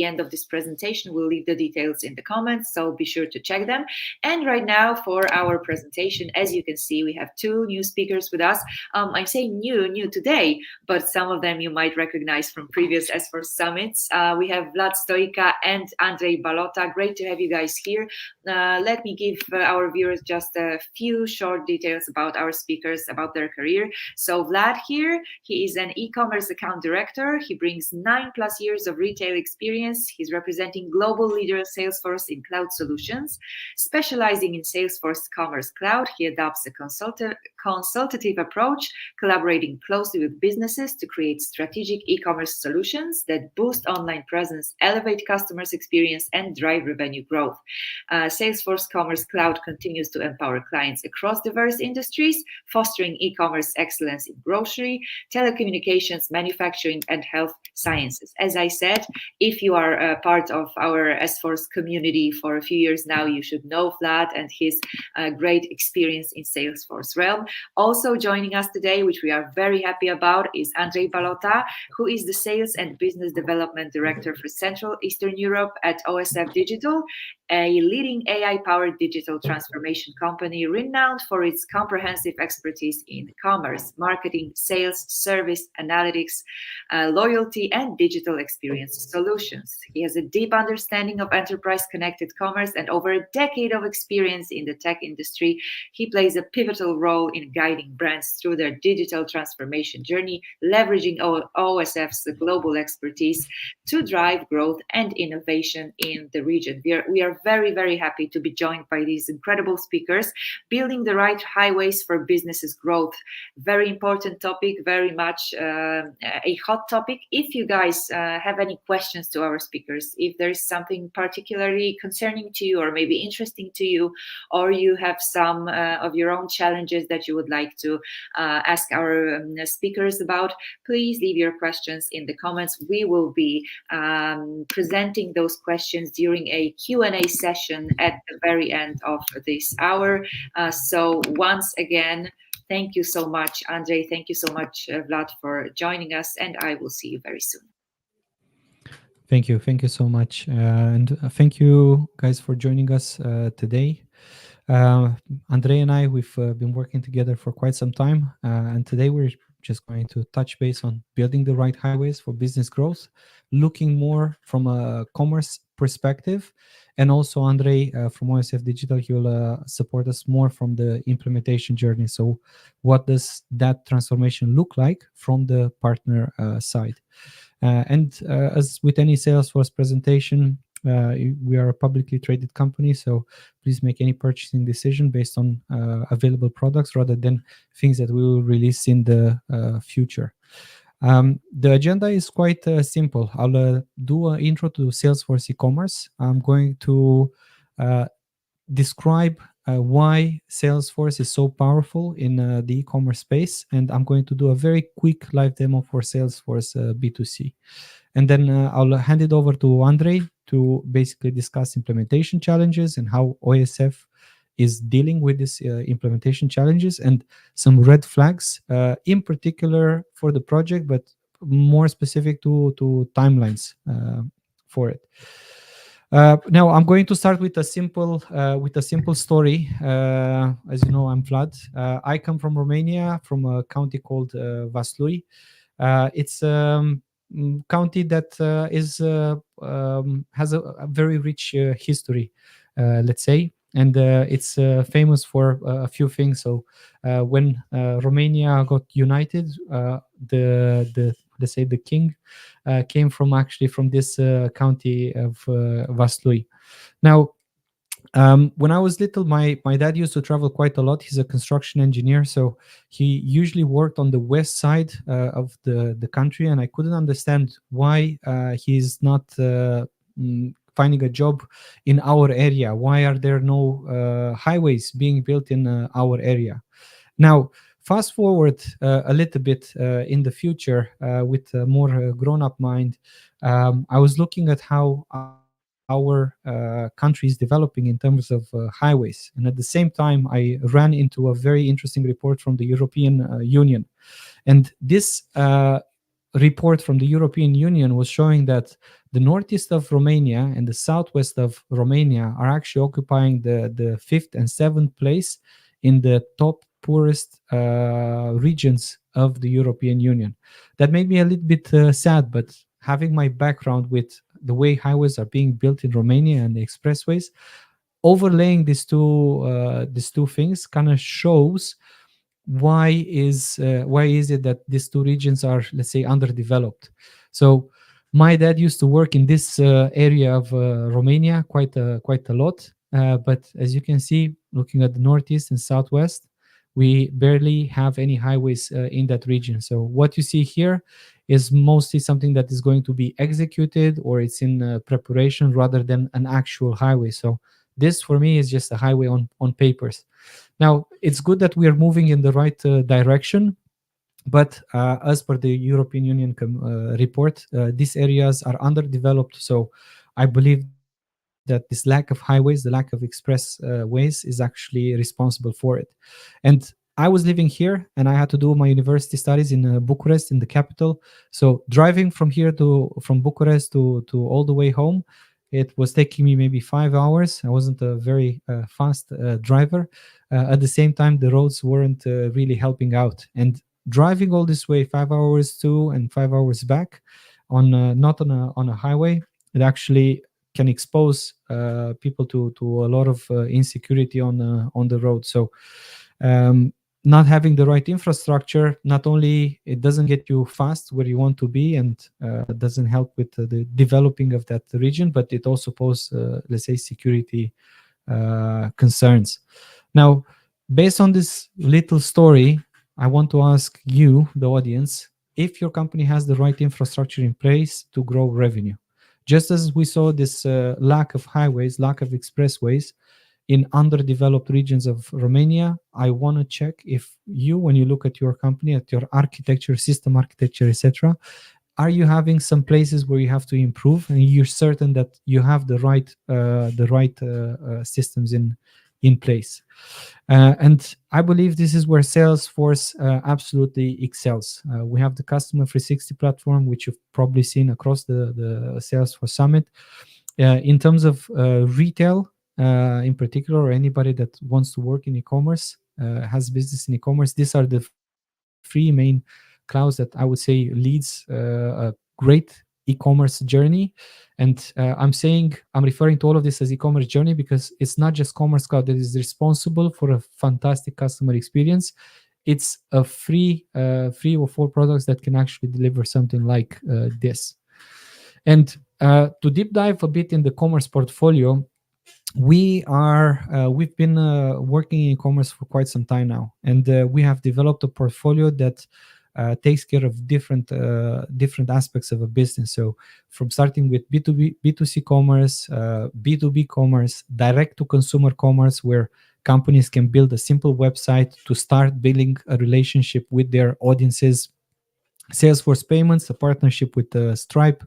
end of this presentation. We'll leave the details in the comments, so be sure to check them. And right now for our presentation, as you can see, we have two new speakers with us. I'm saying new today, but some of them you might recognize from previous S4 summits. We have Vlad Stoica and Andrei Balota. Great to have you guys here. Let me give our viewers just a few short details about our speakers, about their career. So Vlad here, he is an e-commerce account director. He brings 9+ years of retail experience. He's representing global leader Salesforce in cloud solutions. Specializing in Salesforce Commerce Cloud, he adopts a consultative approach, collaborating closely with businesses to create strategic e-commerce solutions that boost online presence, elevate customers' experience, and drive revenue growth. Salesforce Commerce Cloud continues to empower clients across diverse industries, fostering e-commerce excellence in grocery, telecommunications, manufacturing, and health sciences. As I said, if you are a part of our S-Force community for a few years now, you should know Vlad and his great experience in Salesforce realm. Also joining us today, which we are very happy about, is Andrei Balota, who is the Sales and Business Development Director for Central Eastern Europe at OSF Digital, a leading AI-powered digital transformation company renowned for its comprehensive expertise in commerce, marketing, sales, service, analytics, loyalty, and digital experience solutions. He has a deep understanding of enterprise-connected commerce and over a decade of experience in the tech industry. He plays a pivotal role in guiding brands through their digital transformation journey, leveraging OSF's global expertise to drive growth and innovation in the region. We are very, very happy to be joined by these incredible speakers. Building the right highways for businesses growth. Very important topic, very much a hot topic. If you guys have any questions to our speakers, if there is something particularly concerning to you or maybe interesting to you, or you have some of your own challenges that you would like to ask our speakers about, please leave your questions in the comments. We will be presenting those questions during a Q&A session at the very end of this hour. So once again, thank you so much, Andrei. Thank you so much, Vlad, for joining us, and I will see you very soon. Thank you so much, and thank you guys for joining us today. Andrei and I, we've been working together for quite some time, and today we're just going to touch base on building the right highways for business growth, looking more from a commerce perspective. And also Andrei from OSF Digital, he will support us more from the implementation journey. So what does that transformation look like from the partner side? And as with any Salesforce presentation, we are a publicly traded company, so please make any purchasing decision based on available products rather than things that we will release in the future. The agenda is quite simple. I'll do an intro to Salesforce e-commerce. I'm going to describe why Salesforce is so powerful in the e-commerce space, and I'm going to do a very quick live demo for Salesforce B2C. And then I'll hand it over to Andrei to basically discuss implementation challenges and how OSF is dealing with these implementation challenges and some red flags, in particular for the project, but more specific to timelines for it. Now I'm going to start with a simple story. As you know, I'm Vlad. I come from Romania, from a county called Vaslui. It's county that has a very rich history, let's say, and it's famous for a few things. So when Romania got united, the let's say the king came from this county of Vaslui. Now, when I was little, my dad used to travel quite a lot. He's a construction engineer, so he usually worked on the west side of the country, and I couldn't understand why he's not finding a job in our area. Why are there no highways being built in our area? Now, fast forward a little bit in the future with a more grown-up mind. I was looking at how our country is developing in terms of highways. And at the same time, I ran into a very interesting report from the European Union. And this report from the European Union was showing that the northeast of Romania and the southwest of Romania are actually occupying the fifth and seventh place in the top poorest regions of the European Union. That made me a little bit sad, but having my background with the way highways are being built in Romania and the expressways, overlaying these two things kind of shows why is it that these two regions are, let's say, underdeveloped. So my dad used to work in this area of Romania quite a lot, but as you can see, looking at the northeast and southwest, we barely have any highways in that region. So what you see here is mostly something that is going to be executed, or it's in preparation, rather than an actual highway. So this for me is just a highway on papers. Now, it's good that we are moving in the right direction, but as per the European Union report, these areas are underdeveloped. So I believe that this lack of highways, the lack of express ways, is actually responsible for it. And I was living here and I had to do my university studies in Bucharest, in the capital. So driving from Bucharest to all the way home, it was taking me maybe 5 hours. I wasn't a very fast driver. At the same time, the roads weren't really helping out. And driving all this way, 5 hours to and 5 hours back, on not on a highway, it actually can expose people to a lot of insecurity on the road. So um, not having the right infrastructure, not only it doesn't get you fast where you want to be, and doesn't help with the developing of that region, but it also poses, let's say, security concerns. Now, based on this little story, I want to ask you, the audience, if your company has the right infrastructure in place to grow revenue. Just as we saw this lack of highways, lack of expressways in underdeveloped regions of Romania, I want to check if you, when you look at your company, at your architecture, system architecture, etc., are you having some places where you have to improve, and you're certain that you have the right systems in place. And I believe this is where Salesforce absolutely excels. We have the Customer 360 platform, which you've probably seen across the Salesforce Summit. In terms of retail, in particular, or anybody that wants to work in e-commerce, has business in e-commerce, these are the three main clouds that I would say leads a great e-commerce journey. And I'm referring to all of this as e-commerce journey because it's not just Commerce Cloud that is responsible for a fantastic customer experience. It's a three or four products that can actually deliver something like this. And to deep dive a bit in the commerce portfolio, we've been working in e-commerce for quite some time now, and we have developed a portfolio that takes care of different aspects of a business. So from starting with B2B, B2C commerce, B2B commerce, direct to consumer commerce, where companies can build a simple website to start building a relationship with their audiences. Salesforce Payments, a partnership with Stripe.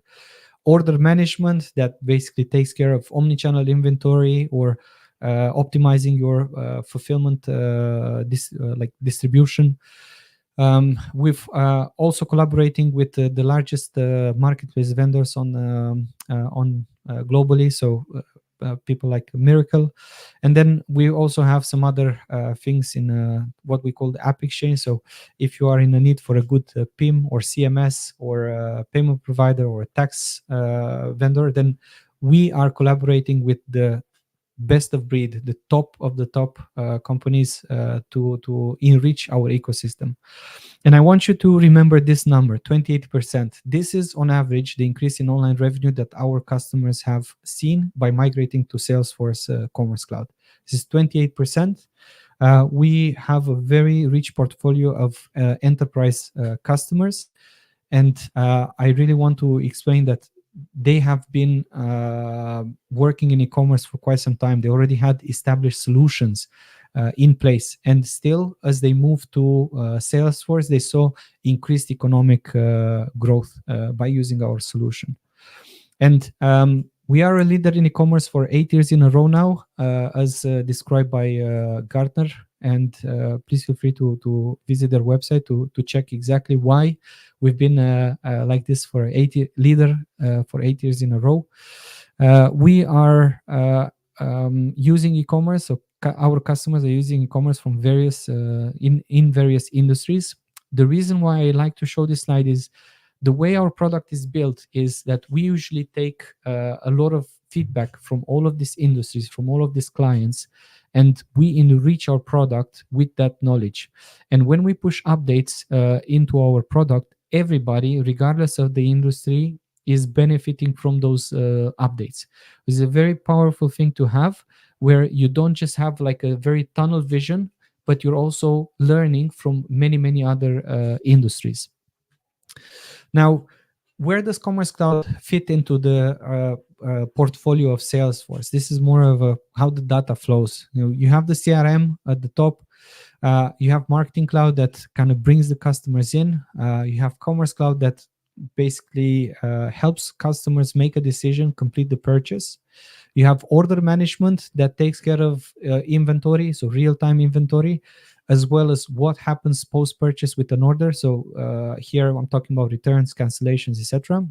Order management, that basically takes care of omnichannel inventory, or optimizing your fulfillment like distribution. We've also collaborating with the largest marketplace vendors on globally, so people like Miracle. And then we also have some other things in what we call the app exchange. So if you are in a need for a good PIM or CMS or payment provider or tax vendor, then we are collaborating with the best of breed, the top of the top companies to enrich our ecosystem. And I want you to remember this number, 28%. This is on average the increase in online revenue that our customers have seen by migrating to Salesforce Commerce Cloud. This is 28%. We have a very rich portfolio of enterprise customers. And I really want to explain that they have been working in e-commerce for quite some time. They already had established solutions in place, and still, as they moved to Salesforce, they saw increased economic growth by using our solution. And we are a leader in e-commerce for 8 years in a row now, as described by Gartner. and please feel free to visit their website to check exactly why we've been like this for 8 leader for 8 years in a row. We are using e-commerce, so our customers are using e-commerce from various in various industries. The reason why I like to show this slide is the way our product is built is that we usually take a lot of feedback from all of these industries, from all of these clients, and we enrich our product with that knowledge. And when we push updates into our product, everybody, regardless of the industry, is benefiting from those updates. It's a very powerful thing to have, where you don't just have like a very tunnel vision, but you're also learning from many other industries. Now, where does Commerce Cloud fit into the portfolio of Salesforce? This is more of a how the data flows. You have the CRM at the top. You have Marketing Cloud that kind of brings the customers in. You have Commerce Cloud that basically helps customers make a decision, complete the purchase. You have order management that takes care of inventory, so real-time inventory, as well as what happens post-purchase with an order. So here I'm talking about returns, cancellations, etc.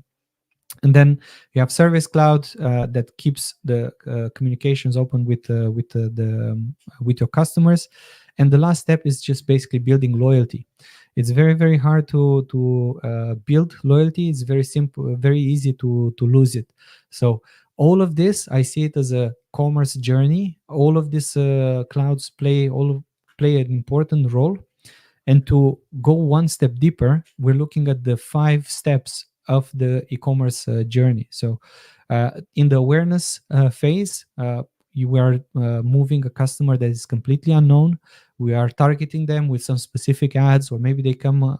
And then you have Service Cloud that keeps the communications open with your customers. And the last step is just basically building loyalty. It's very hard to build loyalty. It's very simple, very easy to lose it. So all of this, I see it as a commerce journey. All of these clouds play an important role. And to go one step deeper, we're looking at the 5 steps of the e-commerce journey. So in the awareness phase, you are moving a customer that is completely unknown. We are targeting them with some specific ads, or maybe they come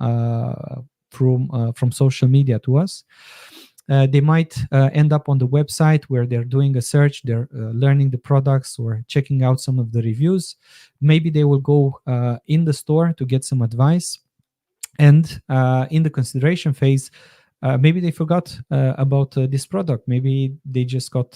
from social media to us. They might end up on the website where they're doing a search, they're learning the products or checking out some of the reviews. Maybe they will go in the store to get some advice. And in the consideration phase, maybe they forgot about this product. Maybe they just got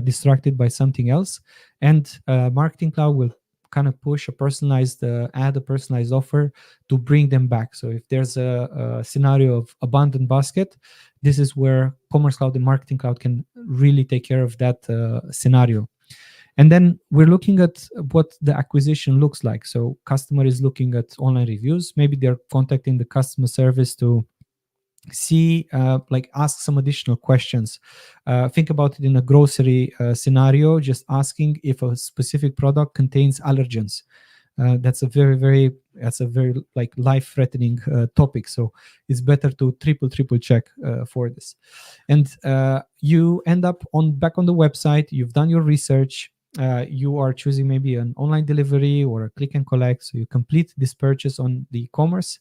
distracted by something else. And Marketing Cloud will kind of push a personalized ad, a personalized offer to bring them back. So if there's a scenario of abandoned basket, this is where Commerce Cloud and Marketing Cloud can really take care of that scenario. And then we're looking at what the acquisition looks like. So customer is looking at online reviews. Maybe they're contacting the customer service to see, ask some additional questions. Think about it in a grocery scenario, just asking if a specific product contains allergens. That's a very like life-threatening topic. So it's better to triple check for this. And you end up back on the website. You've done your research. You are choosing maybe an online delivery or a click and collect. So you complete this purchase on the e-commerce.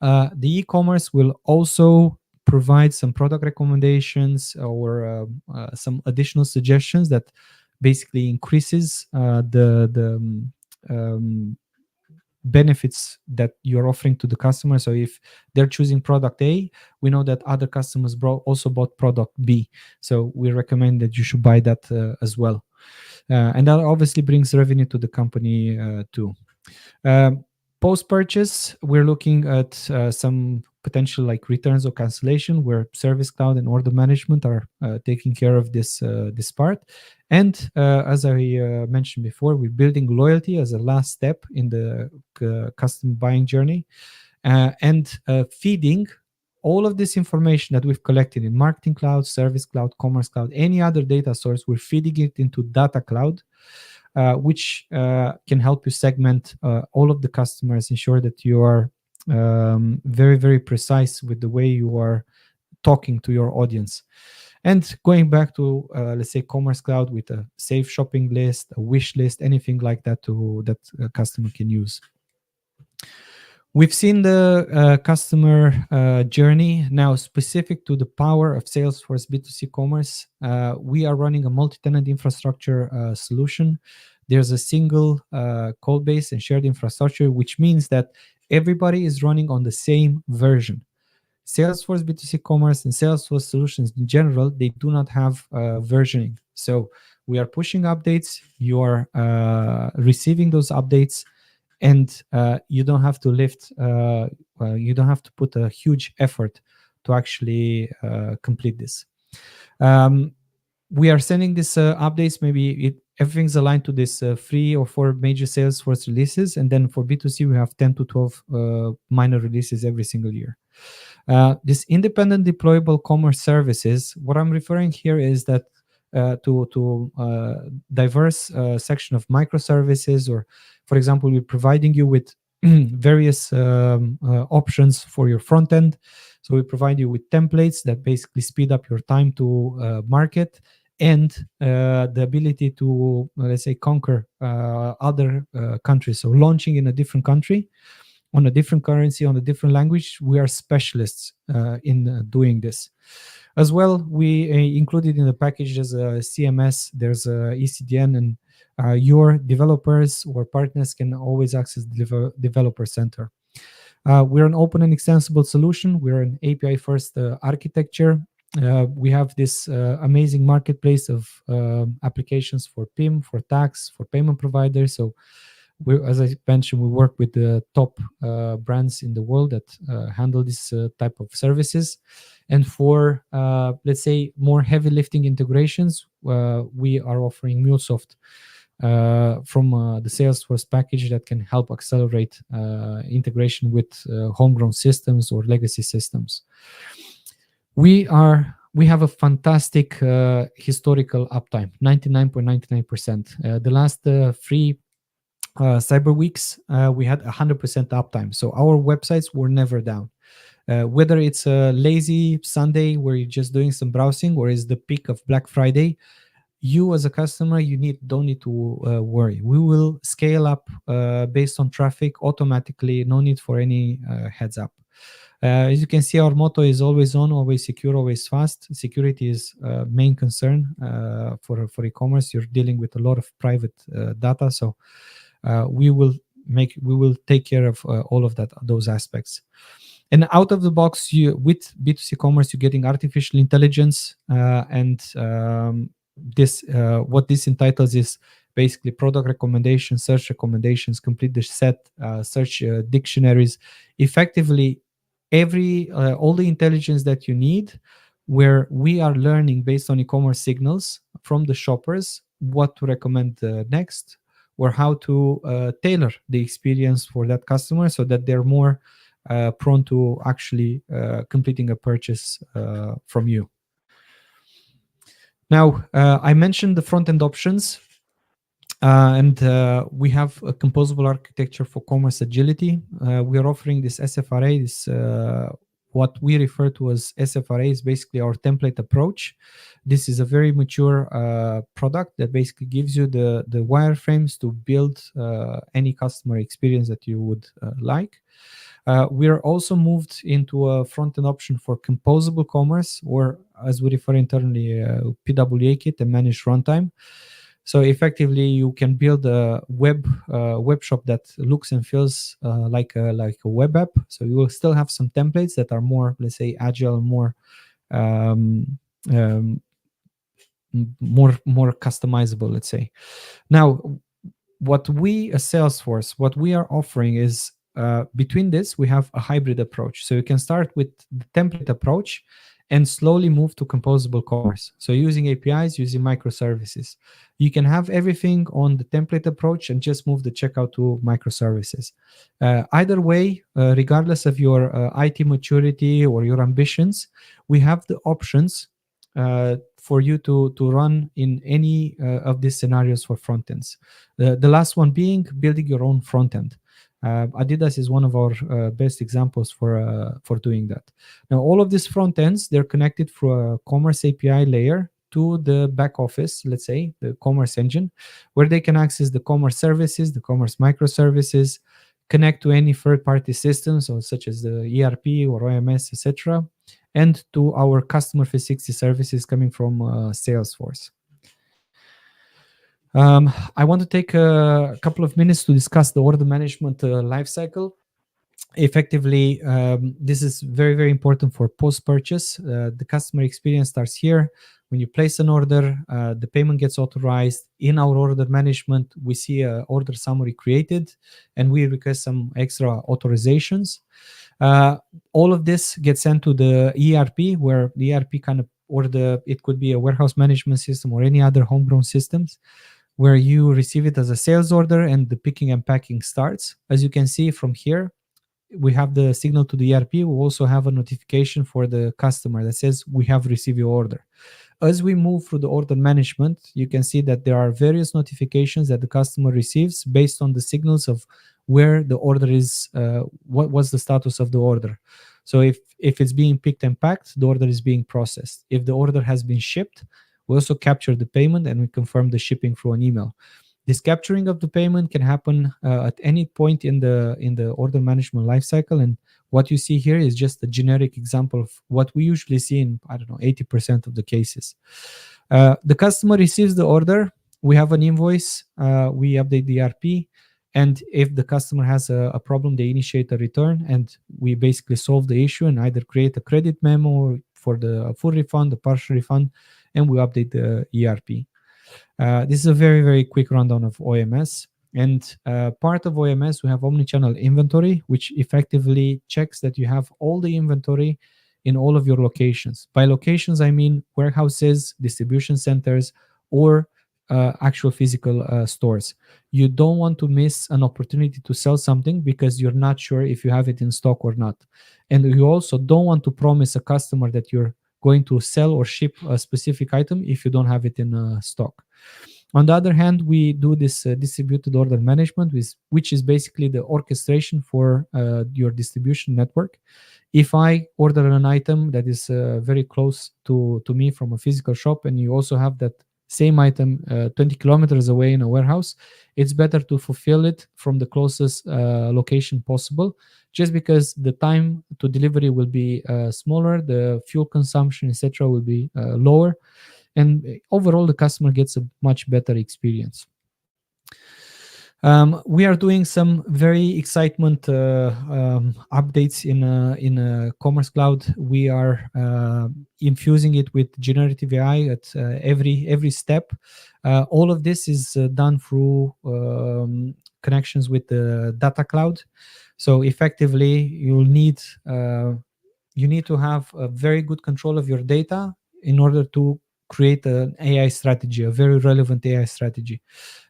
The e-commerce will also provide some product recommendations or some additional suggestions that basically increases the benefits that you're offering to the customer. So if they're choosing product A, we know that other customers also bought product B. So we recommend that you should buy that as well. And that obviously brings revenue to the company too. Post-purchase, we're looking at some potential like returns or cancellation, where Service Cloud and order management are taking care of this part. And as I mentioned before, we're building loyalty as a last step in the custom buying journey, and feeding all of this information that we've collected in Marketing Cloud, Service Cloud, Commerce Cloud, any other data source. We're feeding it into Data Cloud, which can help you segment all of the customers, ensure that you are very precise with the way you are talking to your audience. And going back to, let's say, Commerce Cloud with a safe shopping list, a wish list, anything like that that a customer can use. We've seen the customer journey. Now, specific to the power of Salesforce B2C Commerce, we are running a multi-tenant infrastructure solution. There's a single code base and shared infrastructure, which means that everybody is running on the same version. Salesforce B2C Commerce and Salesforce solutions in general, they do not have versioning. So we are pushing updates. You are receiving those updates. and you don't have to you don't have to put a huge effort to actually complete this. um, we are sending this updates. Maybe everything's aligned to this 3 or 4 major Salesforce releases, and then for B2C we have 10 to 12 minor releases every single year. This independent deployable commerce services, what I'm referring here is that to diverse section of microservices, or for example, we're providing you with various options for your front end. So we provide you with templates that basically speed up your time to market, and the ability to, let's say, conquer other countries. So launching in a different country, on a different currency, on a different language, we are specialists in doing this. As well, we included in the package as a CMS, there's a ECDN, and your developers or partners can always access the developer center. We're an open and extensible solution. We're an API first architecture. We have this amazing marketplace of applications for PIM, for tax, for payment providers. So as I mentioned, we work with the top brands in the world that handle this type of services. And for, let's say, more heavy lifting integrations, we are offering MuleSoft from the Salesforce package that can help accelerate integration with homegrown systems or legacy systems. We have a fantastic historical uptime, 99.99%. The last 3 cyber weeks, we had 100% uptime. So our websites were never down. Whether it's a lazy Sunday where you're just doing some browsing, or is the peak of Black Friday, you as a customer, don't need to worry. We will scale up based on traffic automatically. No need for any heads up. As you can see, our motto is always on, always secure, always fast. Security is main concern for e-commerce. You're dealing with a lot of private data, so we will take care of all of those aspects. And out of the box, with B2C commerce, you're getting artificial intelligence, and this what this entitles is basically product recommendations, search recommendations, complete the set, search dictionaries, effectively all the intelligence that you need, where we are learning based on e-commerce signals from the shoppers what to recommend next, or how to tailor the experience for that customer so that they're more prone to actually completing a purchase from you. Now, I mentioned the front-end options, and we have a composable architecture for commerce agility. We are offering this SFRA, what we refer to as SFRA is basically our template approach. This is a very mature product that basically gives you the wireframes to build any customer experience that you would like. We are also moved into a front-end option for composable commerce, or as we refer internally, PWA kit and managed runtime. So effectively, you can build a web shop that looks and feels like a web app. So you will still have some templates that are more, let's say, agile, more more customizable, let's say. Now, what we as Salesforce, what we are offering is between this, we have a hybrid approach. So you can start with the template approach and slowly move to composable commerce. So using APIs, using microservices. You can have everything on the template approach and just move the checkout to microservices. Either way, regardless of your IT maturity or your ambitions, we have the options for you to run in any of these scenarios for front ends. The last one being building your own front end. Adidas is one of our best examples for doing that. Now, all of these front ends, they're connected through a commerce API layer to the back office, let's say, the commerce engine, where they can access the commerce services, the commerce microservices, connect to any third-party systems, such as the ERP or OMS, etc., and to our customer 360 services coming from Salesforce. I want to take a couple of minutes to discuss the order management lifecycle. effectively, this is very, very important for post purchase. The customer experience starts here. When you place an order, the payment gets authorized. In our order management, we see a order summary created, and we request some extra authorizations. uh, all of this gets sent to the ERP, where the ERP kind of, or the, it could be a warehouse management system or any other homegrown systems, where you receive it as a sales order and the picking and packing starts. As you can see from here, we have the signal to the ERP. We also have a notification for the customer that says we have received your order. As we move through the order management, you can see that there are various notifications that the customer receives based on the signals of where the order is, what was the status of the order. So if it's being picked and packed, the order is being processed. If the order has been shipped, we also capture the payment and we confirm the shipping through an email. This capturing of the payment can happen at any point in the order management lifecycle, and what you see here is just a generic example of what we usually see in, I don't know, 80% of the cases. The customer receives the order. We have an invoice. We update the ERP. And if the customer has a problem, they initiate a return, and we basically solve the issue and either create a credit memo for the full refund, the partial refund, and we update the ERP. This is a very, very quick rundown of OMS. And part of OMS, we have omnichannel inventory, which effectively checks that you have all the inventory in all of your locations. By locations, I mean warehouses, distribution centers, or actual physical stores. You don't want to miss an opportunity to sell something because you're not sure if you have it in stock or not. And you also don't want to promise a customer that you're going to sell or ship a specific item if you don't have it in stock. On the other hand, we do this distributed order management, which is basically the orchestration for your distribution network. If I order an item that is very close to me from a physical shop, and you also have that same item 20 kilometers away in a warehouse, it's better to fulfill it from the closest location possible, just because the time to delivery will be smaller, the fuel consumption, etc., will be lower, and overall the customer gets a much better experience. We are doing some very excitement updates in Commerce Cloud. We are infusing it with generative AI at every step. All of this is done through connections with the data cloud. So effectively, you need to have a very good control of your data in order to create an AI strategy, a very relevant AI strategy.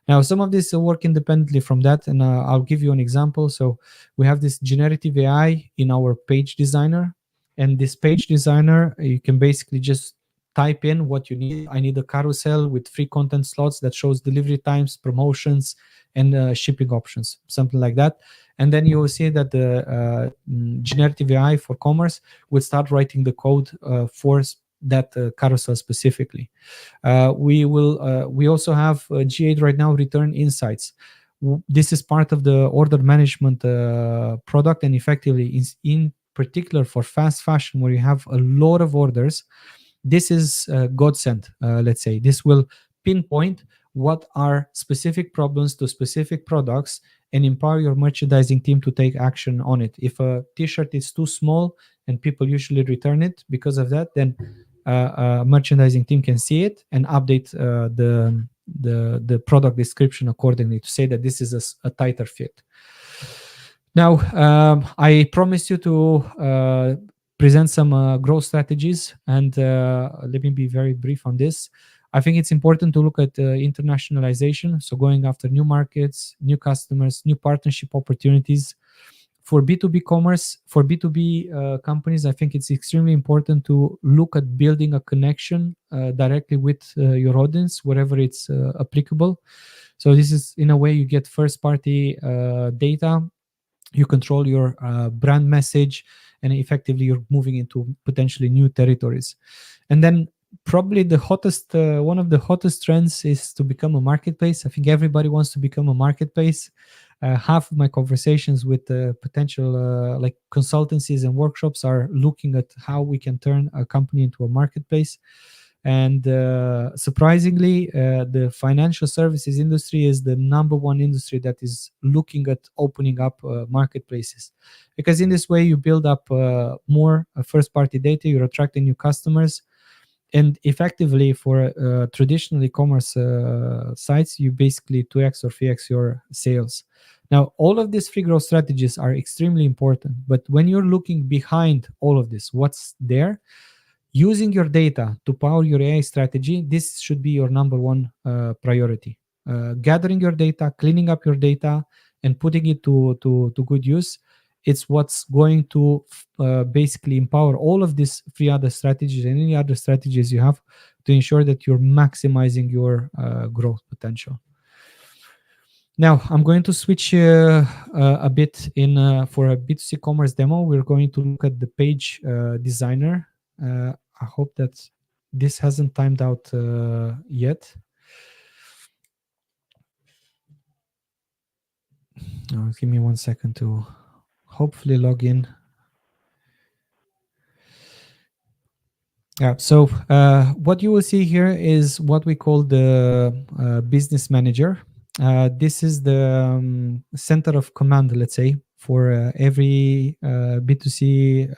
Now, some of this will work independently from that, and I'll give you an example. So we have this generative AI in our page designer, and this page designer, you can basically just type in what you need. I need a carousel with free content slots that shows delivery times, promotions, and shipping options, something like that. And then you will see that the generative AI for commerce will start writing the code for that carousel specifically. We also have G8 right now, return insights. This is part of the order management product, and effectively in particular for fast fashion, where you have a lot of orders, this is godsend. Let's say this will pinpoint what are specific problems to specific products and empower your merchandising team to take action on it. If a t-shirt is too small and people usually return it because of that, then merchandising team can see it and update the product description accordingly to say that this is a tighter fit. Now, I promised you to present some growth strategies, and let me be very brief on this. I think it's important to look at internationalization, so going after new markets, new customers, new partnership opportunities. For B2B commerce, for B2B companies, I think it's extremely important to look at building a connection directly with your audience wherever it's applicable. So this is, in a way, you get first-party data, you control your brand message, and effectively you're moving into potentially new territories. And then probably the hottest, one of the hottest trends is to become a marketplace. I think everybody wants to become a marketplace. Half of my conversations with potential like consultancies and workshops are looking at how we can turn a company into a marketplace. And surprisingly, the financial services industry is the number one industry that is looking at opening up marketplaces, because in this way you build up more first party data, you're attracting new customers, and effectively for traditional e-commerce sites, you basically 2x or 3x your sales. Now all of these free growth strategies are extremely important, but when you're looking behind all of this, what's there, using your data to power your AI strategy, this should be your number one priority. Gathering your data, cleaning up your data, and putting it to good use. It's what's going to basically empower all of these three other strategies and any other strategies you have to ensure that you're maximizing your growth potential. Now I'm going to switch a bit in for a B2C commerce demo. We're going to look at the page designer. I hope that this hasn't timed out yet. Give me 1 second to hopefully log in. Yeah, so what you will see here is what we call the business manager. This is the center of command, let's say, for every B2C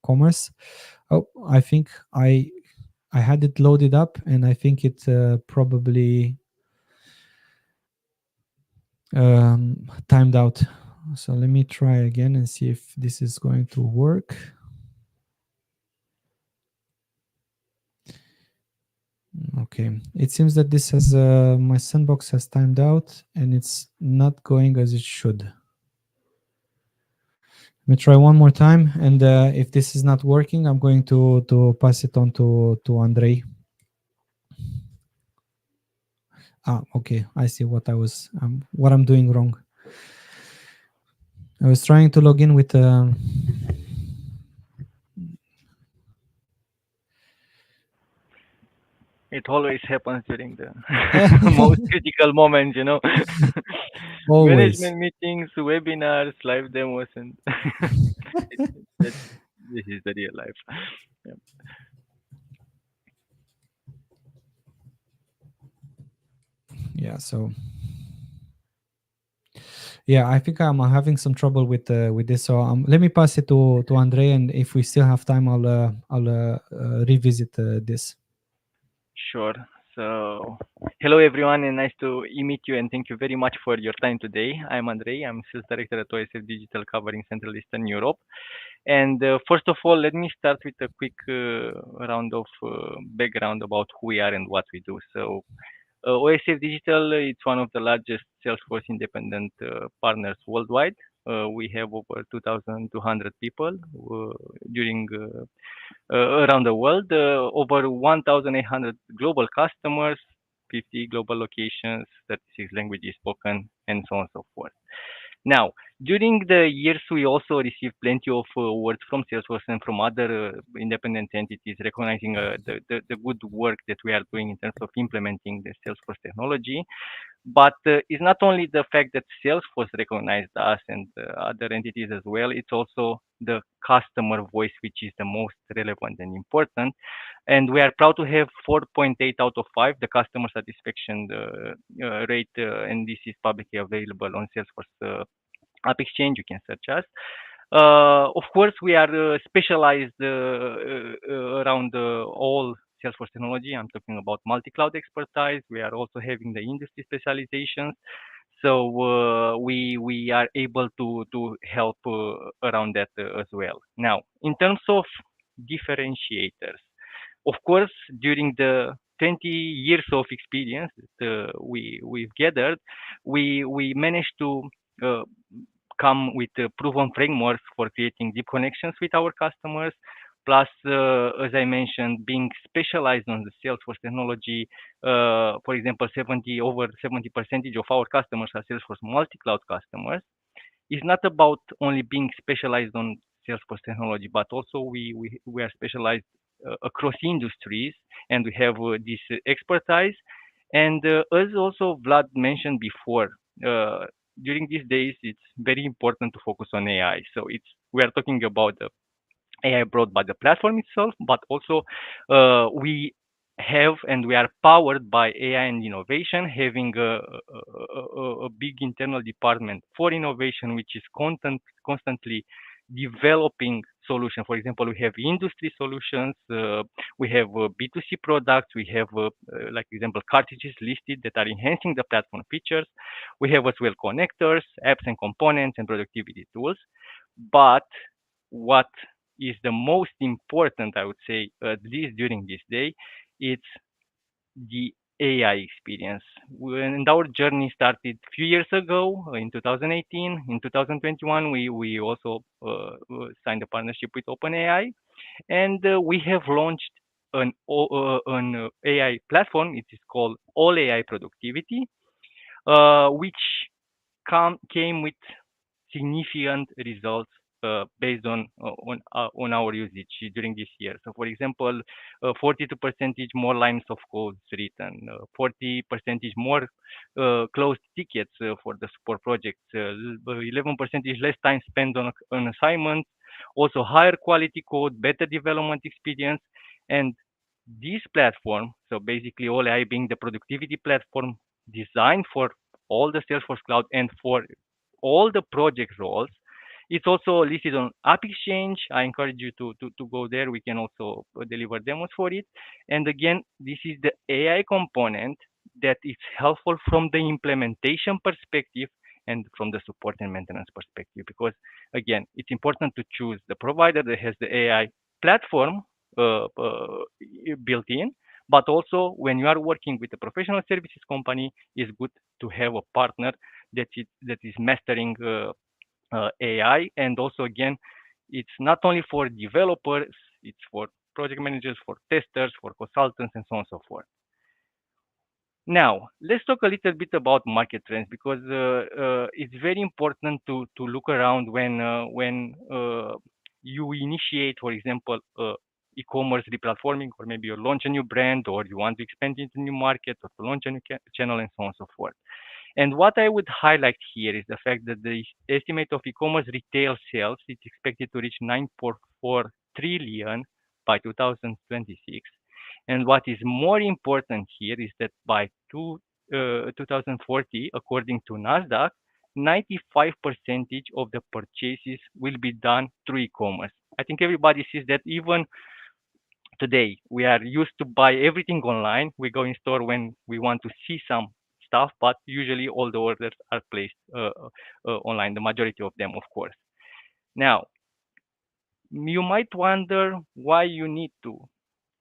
commerce. Oh, I think I had it loaded up, and I think it probably timed out. So let me try again and see if this is going to work. Okay, it seems that this has my sandbox has timed out and it's not going as it should. Let me try one more time, and if this is not working, I'm going to pass it on to Andrei. Okay, I see what what I'm doing wrong. I was trying to log in with It always happens during the most critical moments, always. Management meetings, webinars, live demos, and it, that, this is the real life. Yeah. Yeah, so yeah, I think I'm having some trouble with this. So let me pass it to Andrei, and if we still have time, I'll revisit this. Sure. So, hello everyone, and nice to meet you, and thank you very much for your time today. I'm Andrei. I'm sales director at OSF Digital, covering Central Eastern Europe. And first of all, let me start with a quick round of background about who we are and what we do. So, OSF Digital, it's one of the largest Salesforce independent partners worldwide. We have over 2,200 people during around the world, over 1,800 global customers, 50 global locations, 36 languages spoken, and so on and so forth. Now, during the years, we also received plenty of awards from Salesforce and from other independent entities recognizing the good work that we are doing in terms of implementing the Salesforce technology. But it's not only the fact that Salesforce recognized us and other entities as well, it's also the customer voice, which is the most relevant and important. And we are proud to have 4.8 out of 5, the customer satisfaction rate, and this is publicly available on Salesforce App Exchange. You can search us. Of course, we are specialized around all Salesforce technology. I'm talking about multi-cloud expertise. We are also having the industry specializations. So we are able to help around that as well. Now, in terms of differentiators, of course, during the 20 years of experience that we've gathered, we managed to uh, come with proven frameworks for creating deep connections with our customers. Plus, as I mentioned, being specialized on the Salesforce technology, for example, over 70% of our customers are Salesforce multi-cloud customers. It's not about only being specialized on Salesforce technology, but also we are specialized across industries, and we have this expertise. And as also Vlad mentioned before, during these days, it's very important to focus on AI. So we are talking about the AI brought by the platform itself, but also we have and we are powered by AI and innovation, having a big internal department for innovation, which is constantly developing solutions. For example, we have industry solutions, we have B2C products, we have, like example, cartridges listed that are enhancing the platform features. We have as well connectors, apps and components, and productivity tools. But what is the most important, I would say, at least during this day, it's the AI experience. When our journey started a few years ago, in 2018, in 2021, we also signed a partnership with OpenAI, and we have launched an AI platform. It is called All AI Productivity, which came with significant results based on our usage during this year. So, for example, 42 percentage more lines of code written, 40 percentage more closed tickets for the support projects, 11 percentage less time spent on assignments, also higher quality code, better development experience, and this platform. So basically, all AI being the productivity platform designed for all the Salesforce Cloud and for all the project roles. It's also listed on App Exchange. I encourage you to go there. We can also deliver demos for it. And again, this is the AI component that is helpful from the implementation perspective and from the support and maintenance perspective. Because again, it's important to choose the provider that has the AI platform built in. But also, when you are working with a professional services company, it's good to have a partner that is mastering AI. And also, again, it's not only for developers, it's for project managers, for testers, for consultants, and so on and so forth. Now, let's talk a little bit about market trends because it's very important to look around when you initiate, for example, e-commerce replatforming, or maybe you launch a new brand, or you want to expand into new market, or to launch a new channel, and so on and so forth. And what I would highlight here is the fact that the estimate of e-commerce retail sales is expected to reach 9.4 trillion by 2026. And what is more important here is that by 2040, according to Nasdaq, 95 percentage of the purchases will be done through e-commerce. I think everybody sees that even today we are used to buy everything online. We go in store when we want to see some stuff, but usually all the orders are placed online, the majority of them, of course. Now, you might wonder why you need to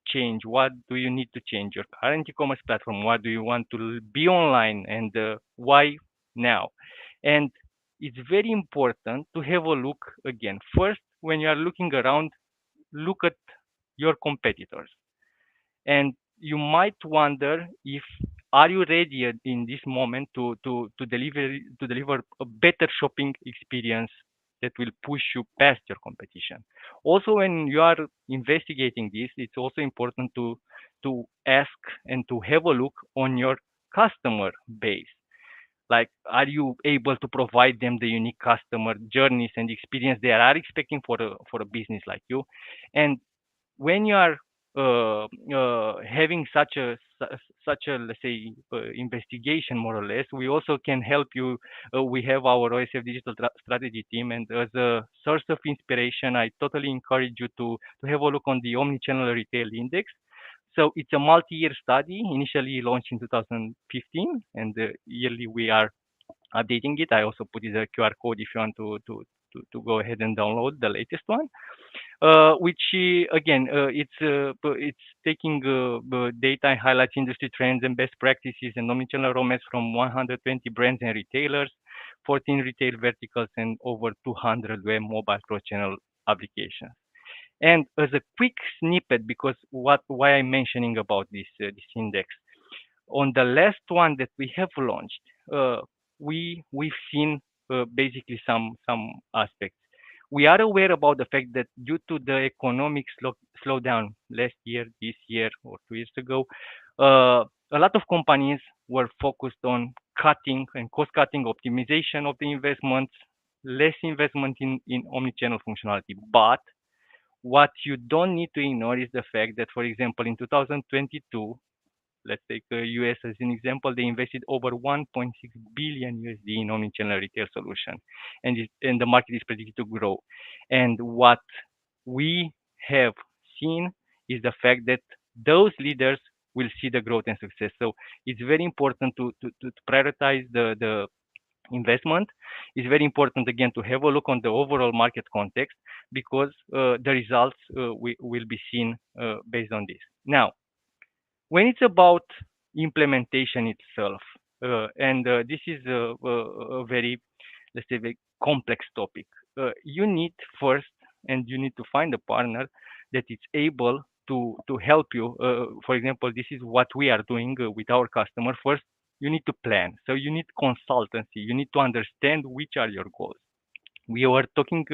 change. What do you need to change your current e-commerce platform? What do you want to be online, and why now? And it's very important to have a look again. First, when you are looking around, look at your competitors, and you might wonder if are you ready in this moment to deliver a better shopping experience that will push you past your competition. Also, when you are investigating this, it's also important to ask and to have a look on your customer base. Like, are you able to provide them the unique customer journeys and experience they are expecting for a business like you? And when you are having such a, let's say, investigation, more or less, we also can help you. We have our OSF digital strategy team, and as a source of inspiration, I totally encourage you to have a look on the omnichannel retail index. So it's a multi-year study, initially launched in 2015, and yearly we are updating it. I also put it a QR code if you want to go ahead and download the latest one. Which again, it's taking data and highlights industry trends and best practices and omnichannel roadmaps from 120 brands and retailers, 14 retail verticals, and over 200 web mobile cross-channel applications. And as a quick snippet, because why I'm mentioning about this index, on the last one that we have launched, we've seen basically some aspects. We are aware about the fact that due to the economic slowdown last year, this year, or 2 years ago, a lot of companies were focused on cutting and cost cutting, optimization of the investments, less investment in omnichannel functionality. But what you don't need to ignore is the fact that, for example, in 2022, let's take US as an example, they invested over 1.6 billion USD in omnichannel retail solution, and the market is predicted to grow. And what we have seen is the fact that those leaders will see the growth and success. So it's very important to prioritize the investment. It's very important again to have a look on the overall market context, because the results will be seen based on this. Now, when it's about implementation itself, and this is a very, let's say, very complex topic. You need first, and you need to find a partner that is able to help you. For example, this is what we are doing with our customer. First, you need to plan. So you need consultancy. You need to understand which are your goals. We were talking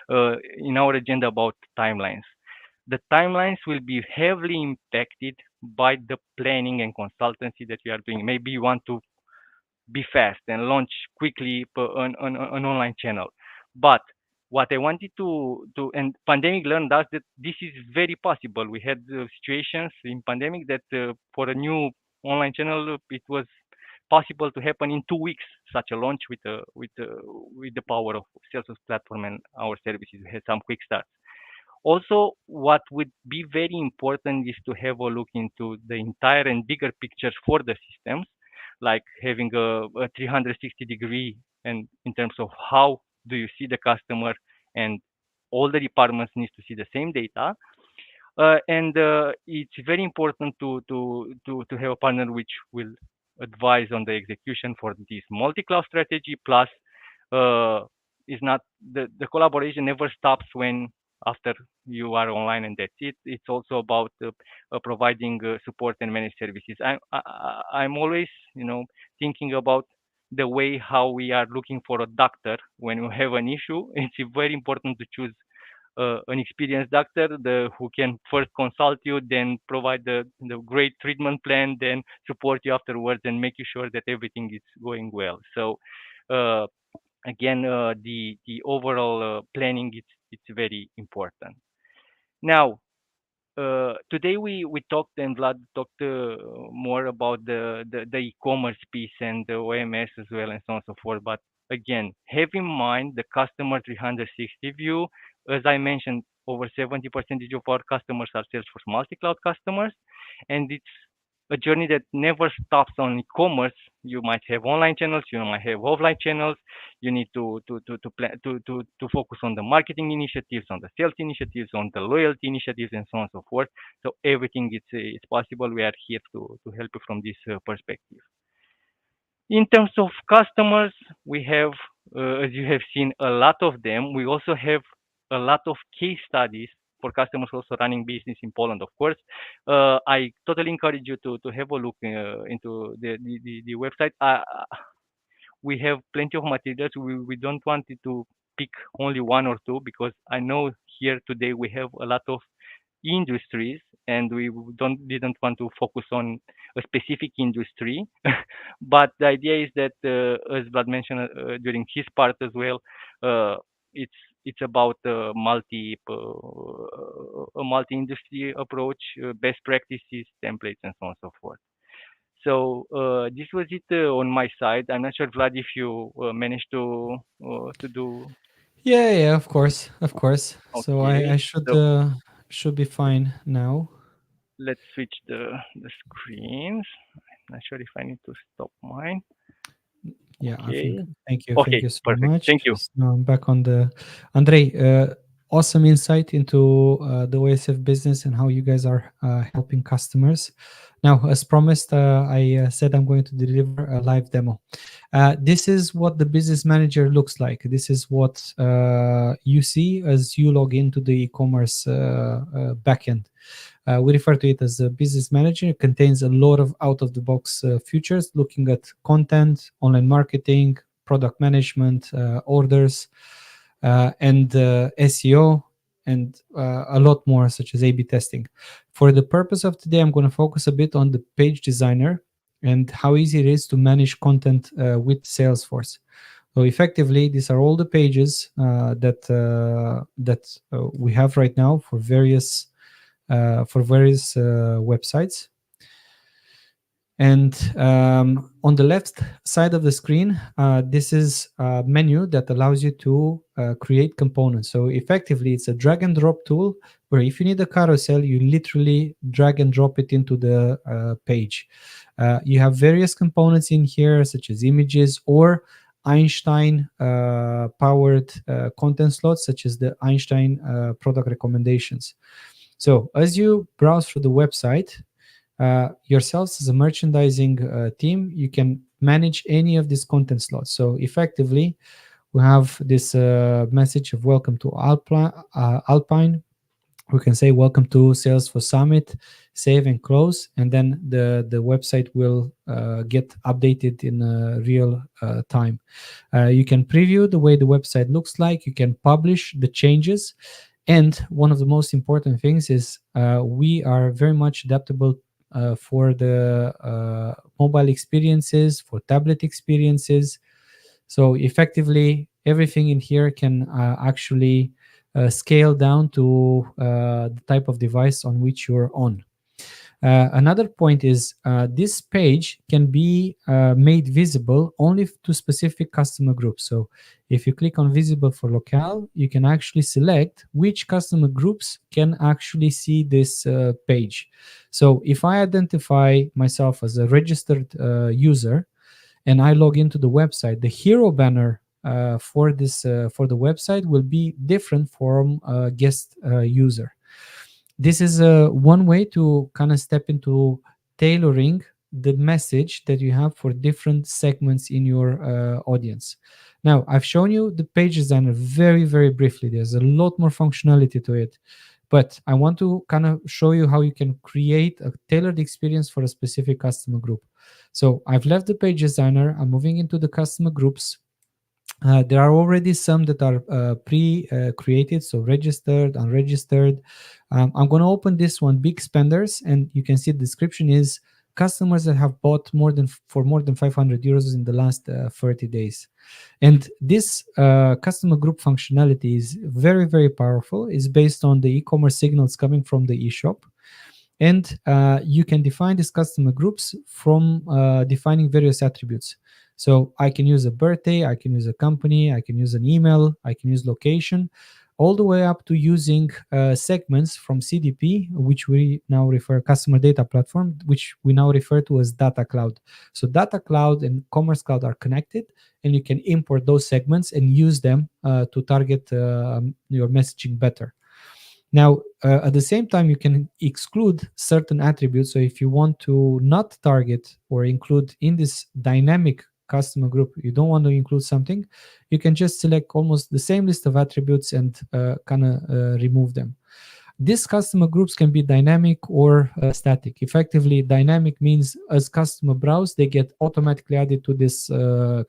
in our agenda about timelines. The timelines will be heavily impacted by the planning and consultancy that we are doing. Maybe you want to be fast and launch quickly an online channel. But what I wanted and pandemic learned us that this is very possible. We had situations in pandemic that for a new online channel, it was possible to happen in 2 weeks. Such a launch with the power of Salesforce platform and our services. We had some quick starts. Also, what would be very important is to have a look into the entire and bigger pictures for the systems, like having a 360 degree, and in terms of how do you see the customer, and all the departments need to see the same data. And it's very important to have a partner which will advise on the execution for this multi-cloud strategy. Plus, is not the collaboration never stops when after you are online and that's it. It's also about providing support and managed services. I'm always, thinking about the way how we are looking for a doctor when we have an issue. It's very important to choose an experienced doctor who can first consult you, then provide the great treatment plan, then support you afterwards and make you sure that everything is going well. So uh, again, the overall planning, it's very important. Now, today we talked, and Vlad talked more about the e-commerce piece and the OMS as well, and so on and so forth. But again, have in mind the customer 360 view. As I mentioned, over 70% of our customers are Salesforce multi-cloud customers, and it's a journey that never stops on e-commerce. You might have online channels, you might have offline channels. You need to plan to focus on the marketing initiatives, on the sales initiatives, on the loyalty initiatives, and so on and so forth. So everything it's possible. We are here to help you from this perspective. In terms of customers, we have, as you have seen, a lot of them. We also have a lot of case studies for customers also running business in Poland, of course. I totally encourage you to have a look into the website. We have plenty of materials. We don't want it to pick only one or two, because I know here today we have a lot of industries, and we didn't want to focus on a specific industry. But the idea is that, as Vlad mentioned during his part as well, uh, it's it's about a multi-industry approach, best practices, templates, and so on and so forth. So this was it on my side. I'm not sure, Vlad, if you managed to do. Yeah, of course, of course. So I Okay. should be fine now. Let's switch the screens. Not sure if I need to stop mine. Yeah, I think. Okay. Thank Okay, you so perfect. much. Thank you. So now I'm back on the Andrei. Awesome insight into the OSF business and how you guys are helping customers. Now, as promised, I said I'm going to deliver a live demo. This is what the business manager looks like. This is what you see as you log into the e-commerce backend. We refer to it as a business manager. It contains a lot of out-of-the-box features, looking at content, online marketing, product management, orders, and SEO, and a lot more, such as A/B testing. For the purpose of today, I'm going to focus a bit on the page designer and how easy it is to manage content with Salesforce. So effectively, these are all the pages that we have right now for various websites. And on the left side of the screen, this is a menu that allows you to create components. So effectively, it's a drag and drop tool where if you need a carousel, you literally drag and drop it into the page. You have various components in here, such as images or Einstein powered content slots, such as the Einstein product recommendations. So as you browse through the website, yourselves as a merchandising team, you can manage any of these content slots. So effectively, we have this message of welcome to Alpine. We can say welcome to Salesforce Summit, save and close, and then the website will get updated in real time. You can preview the way the website looks like. You can publish the changes. And one of the most important things is we are very much adaptable for the mobile experiences, for tablet experiences. So effectively, everything in here can actually scale down to the type of device on which you're on. Another point is this page can be made visible only to specific customer groups. So if you click on visible for locale, you can actually select which customer groups can actually see this page. So if I identify myself as a registered user and I log into the website, the hero banner for the website will be different from a guest user. This is one way to kind of step into tailoring the message that you have for different segments in your audience. Now, I've shown you the page designer very, very briefly. There's a lot more functionality to it, but I want to kind of show you how you can create a tailored experience for a specific customer group. So I've left the page designer. I'm moving into the customer groups. There are already some that are pre-created, so registered, unregistered. I'm going to open this one, big spenders, and you can see the description is customers that have bought more than 500 euros in the last 30 days. And this customer group functionality is very, very powerful. It's based on the e-commerce signals coming from the eShop. And you can define these customer groups from defining various attributes. So I can use a birthday, I can use a company, I can use an email, I can use location, all the way up to using segments from CDP, which we now refer customer data platform, which we now refer to as data cloud. So data cloud and commerce cloud are connected, and you can import those segments and use them to target your messaging better. Now, at the same time, you can exclude certain attributes. So if you want to not target or include in this dynamic customer group, you don't want to include something, you can just select almost the same list of attributes and kind of remove them. These customer groups can be dynamic or static. Effectively, dynamic means as customer browse, they get automatically added to this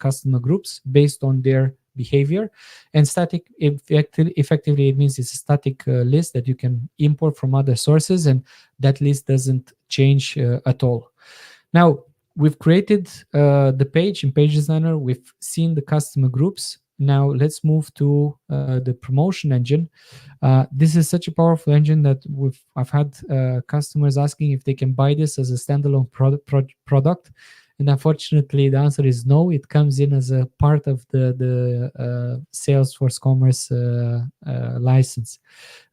customer groups based on their behavior. And static, effectively, it means it's a static list that you can import from other sources, and that list doesn't change at all. Now, we've created the page in Page Designer. We've seen the customer groups. Now let's move to the promotion engine. This is such a powerful engine that I've had customers asking if they can buy this as a standalone product. And unfortunately, the answer is no. It comes in as a part of the Salesforce Commerce license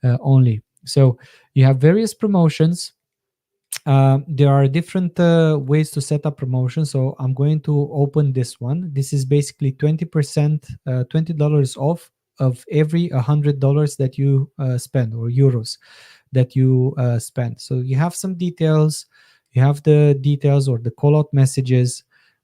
only. So you have various promotions. There are different ways to set up promotions. So I'm going to open this one. This is basically 20%, $20 off of every $100 that you spend, or euros that you spend. So you have some details. You have the details or the call out messages.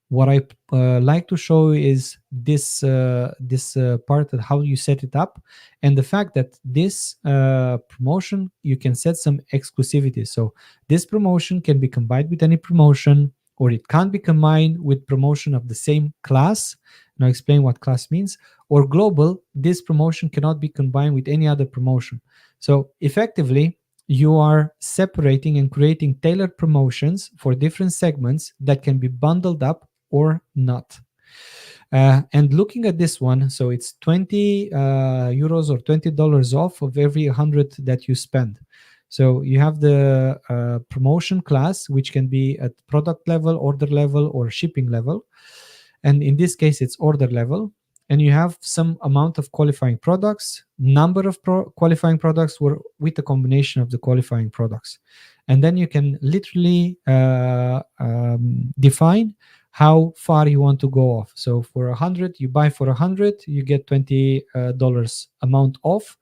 What I like to show is this part of how you set it up, and the fact that this promotion, you can set some exclusivity. So this promotion can be combined with any promotion, or it can't be combined with promotion of the same class. And I'll explain what class means. Or global, this promotion cannot be combined with any other promotion. So effectively, you are separating and creating tailored promotions for different segments that can be bundled up or not. And looking at this one, so it's 20 euros or $20 off of every 100 that you spend. So you have the promotion class, which can be at product level, order level, or shipping level. And in this case, it's order level. And you have some amount of qualifying products, number of qualifying products with a combination of the qualifying products. And then you can literally define how far you want to go off. So for 100, you buy for 100, you get $20 amount off,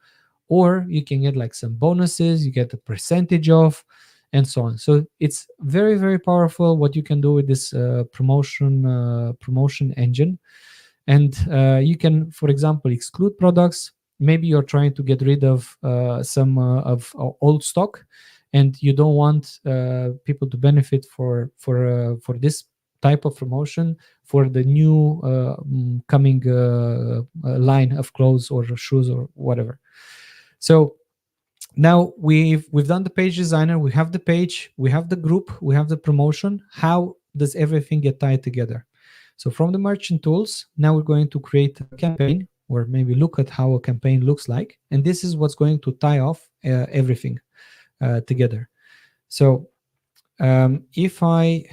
or you can get like some bonuses, you get a percentage off, and so on. So it's very, very powerful what you can do with this promotion engine. And you can, for example, exclude products. Maybe you're trying to get rid of some of old stock, and you don't want people to benefit for this type of promotion for the new coming line of clothes or shoes or whatever. So now we've done the page designer, we have the page, we have the group, we have the promotion. How does everything get tied together? So from the merchant tools, now we're going to create a campaign, or maybe look at how a campaign looks like, and this is what's going to tie off everything together. So if I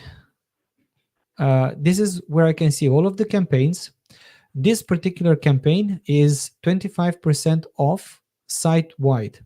this is where I can see all of the campaigns. This particular campaign is 25% off site wide.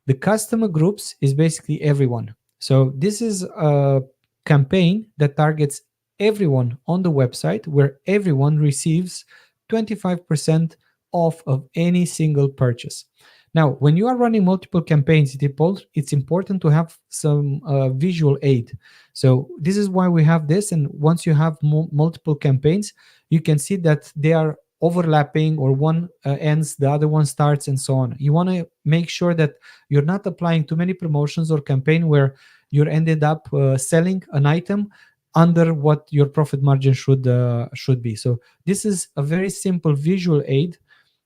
The customer groups is basically everyone. So this is a campaign that targets everyone on the website, where everyone receives 25% off of any single purchase. Now, when you are running multiple campaigns, it's important to have some visual aid. So this is why we have this. And once you have multiple campaigns, you can see that they are overlapping, or one ends, the other one starts, and so on. You want to make sure that you're not applying too many promotions or campaign where you're ended up selling an item under what your profit margin should be. So this is a very simple visual aid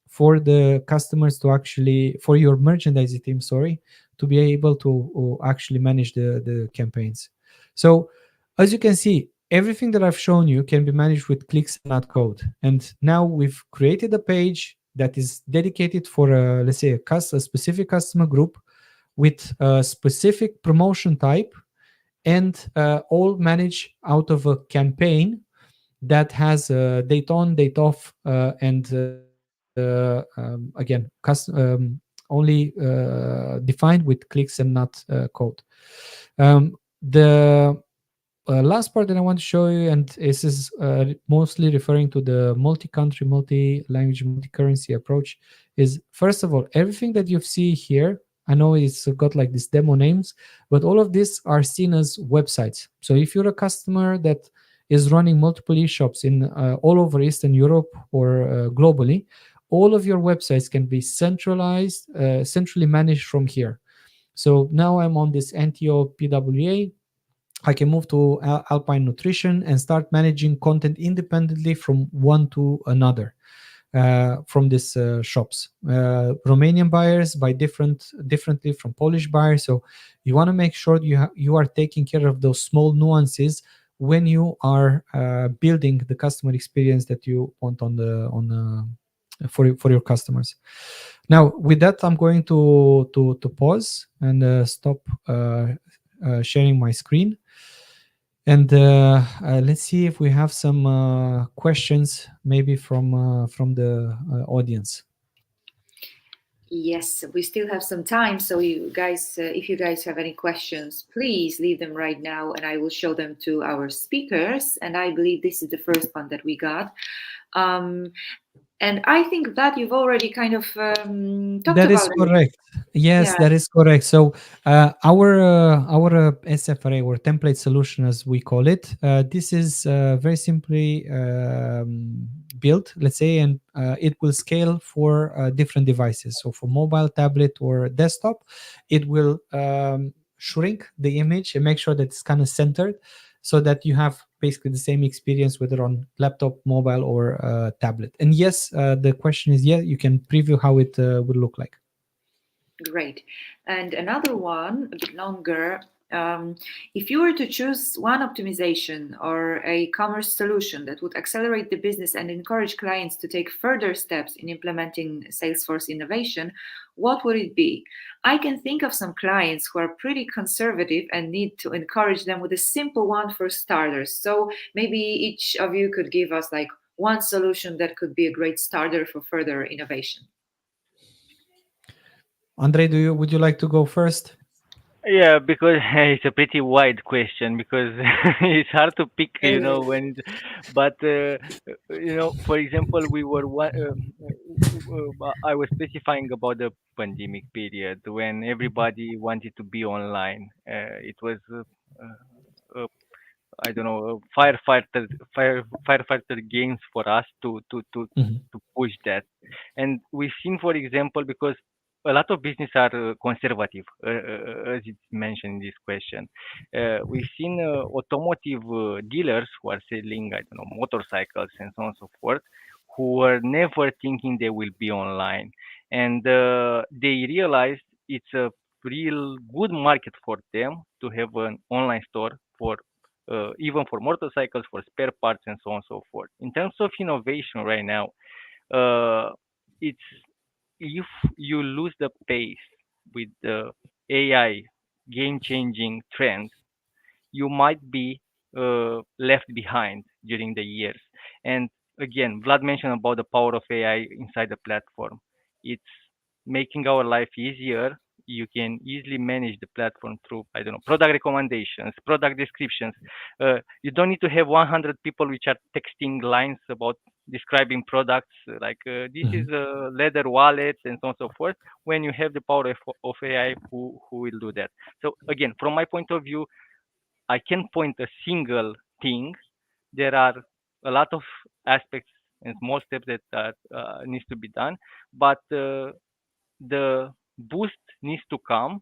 for the customers to actually, for your merchandising team, sorry, to be able to actually manage the campaigns. So as you can see, everything that I've shown you can be managed with clicks and not code. And now we've created a page that is dedicated for, let's say, a specific customer group with a specific promotion type, and all managed out of a campaign that has a date on, date off, and again, only defined with clicks and not code. The last part that I want to show you, and this is mostly referring to the multi-country, multi-language, multi-currency approach, is first of all, everything that you see here, I know it's got like these demo names, but all of these are seen as websites. So if you're a customer that is running multiple e-shops in all over Eastern Europe or globally, all of your websites can be centrally managed from here. So now I'm on this NTO PWA. I can move to Alpine Nutrition and start managing content independently from one to another from these shops. Romanian buyers buy differently from Polish buyers. So you want to make sure you are taking care of those small nuances when you are building the customer experience that you want for your customers. Now, with that, I'm going to pause and stop sharing my screen. And let's see if we have some questions, maybe from the audience. Yes, we still have some time. So you guys, if you guys have any questions, please leave them right now, and I will show them to our speakers. And I believe this is the first one that we got. And I think that you've already kind of talked That about is it. correct. Yes, Yeah. that is correct. So our SFRA, or template solution, as we call it, this is very simply built, let's say, and it will scale for different devices. So for mobile, tablet, or desktop, it will shrink the image and make sure that it's kind of centered, so that you have basically the same experience whether on laptop, mobile, or tablet. And yes, the question is, yeah, you can preview how it would look like. Great. And another one, a bit longer. Um, if you were to choose one optimization or a commerce solution that would accelerate the business and encourage clients to take further steps in implementing Salesforce innovation, what would it be? I can think of some clients who are pretty conservative and need to encourage them with a simple one for starters. So maybe each of you could give us like one solution that could be a great starter for further innovation. Andrei, would you like to go first? Yeah, because it's a pretty wide question because it's hard to pick, when, but for example, I was specifying about the pandemic period when everybody wanted to be online. It was I don't know, firefighter gains for us Mhm. to push that. And we've seen, for example, because a lot of business are conservative, as it's mentioned in this question. We've seen automotive dealers who are selling, I don't know, motorcycles and so on and so forth, who were never thinking they will be online, and they realized it's a real good market for them to have an online store for even for motorcycles, for spare parts, and so on and so forth. In terms of innovation right now, it's if you lose the pace with the AI game-changing trends, you might be left behind during the years. And again, Vlad mentioned about the power of AI inside the platform. It's making our life easier. You can easily manage the platform through, I don't know, product recommendations, product descriptions. You don't need to have 100 people which are texting lines about describing products like this is Mhm. a leather wallet and so on and so forth. When you have the power of AI, who will do that? So again, from my point of view, I can point a single thing. There are a lot of aspects and small steps that needs to be done, but the boost needs to come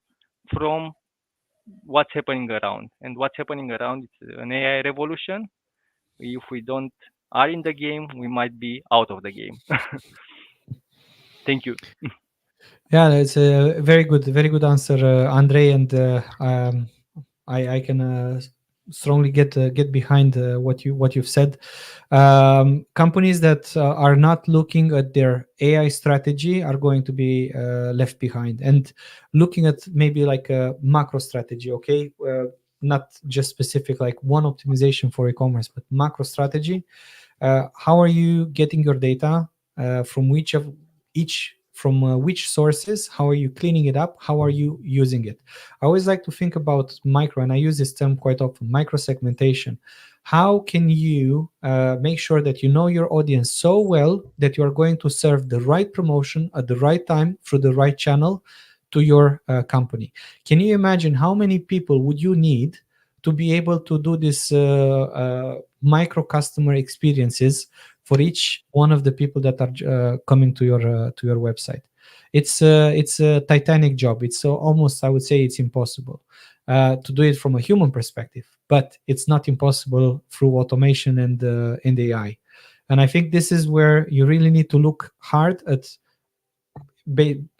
from what's happening around. And what's happening around is an AI revolution. If we don't are in the game, we might be out of the game. Thank you. Yeah, it's a very good answer, Andrei, and I can strongly get behind what you've said. Companies that are not looking at their AI strategy are going to be left behind, and looking at maybe like a macro strategy. Okay, not just specific like one optimization for e-commerce, but macro strategy. How are you getting your data, from which of each from which sources? How are you cleaning it up? How are you using it? I always like to think about micro, and I use this term quite often, micro segmentation. How can you make sure that you know your audience so well that you are going to serve the right promotion at the right time through the right channel to your company? Can you imagine how many people would you need to be able to do this micro customer experiences for each one of the people that are coming to your website? It's a titanic job. It's almost, I would say, it's impossible to do it from a human perspective, but it's not impossible through automation and AI. And I think this is where you really need to look hard at,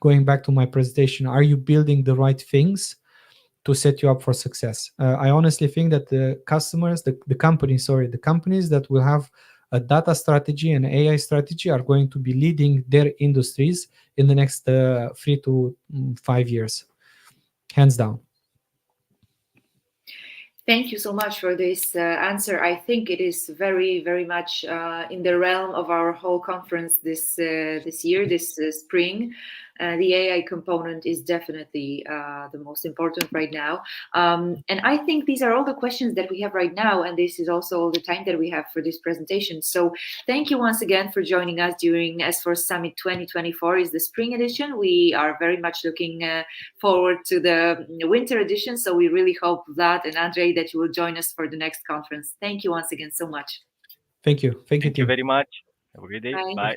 going back to my presentation, are you building the right things to set you up for success? I honestly think that the companies that will have a data strategy and AI strategy are going to be leading their industries in the next 3 to 5 years, hands down. Thank you so much for this answer. I think it is very, very much in the realm of our whole conference this year, this spring. The AI component is definitely the most important right now. And I think these are all the questions that we have right now, and this is also all the time that we have for this presentation. So thank you once again for joining us during S4 Summit 2024. Is the spring edition. We are very much looking forward to the winter edition. So we really hope, Vlad and Andrei, that you will join us for the next conference. Thank you once again so much. Thank you, Thank you team. very much. Have a great day. Bye. Bye.